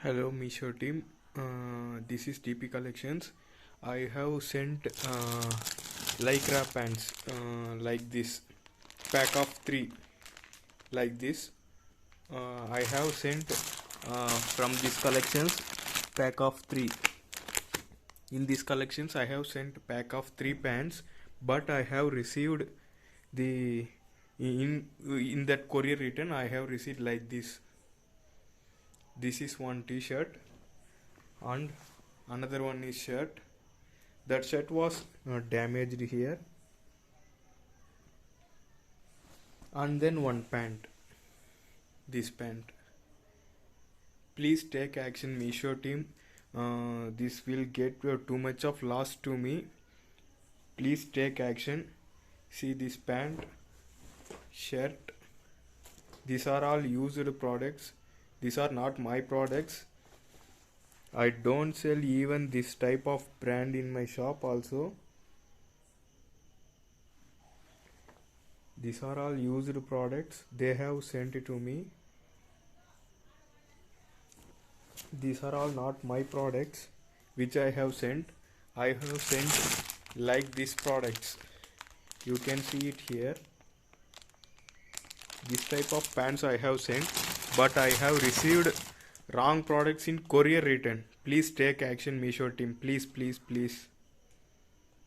Hello Misho team, this is DP Collections. I have sent lycra pants like this, pack of 3 like this. I have sent from this collections pack of 3. In these collections I have sent pack of 3 pants, but I have received the in that courier return I have received like this. This is one t-shirt and another one is shirt. That shirt was damaged here, and then one pant, this pant. Please take action Misho team, this will get too much of loss to me. Please take action. See this pant, shirt, these are all used products. These are not my products. I don't sell even this type of brand in my shop also. These are all used products. They have sent it to me. These are all not my products which I have sent. I have sent like these products. You can see it here. This type of pants I have sent, but I have received wrong products in courier return. Please take action Misho team. Please.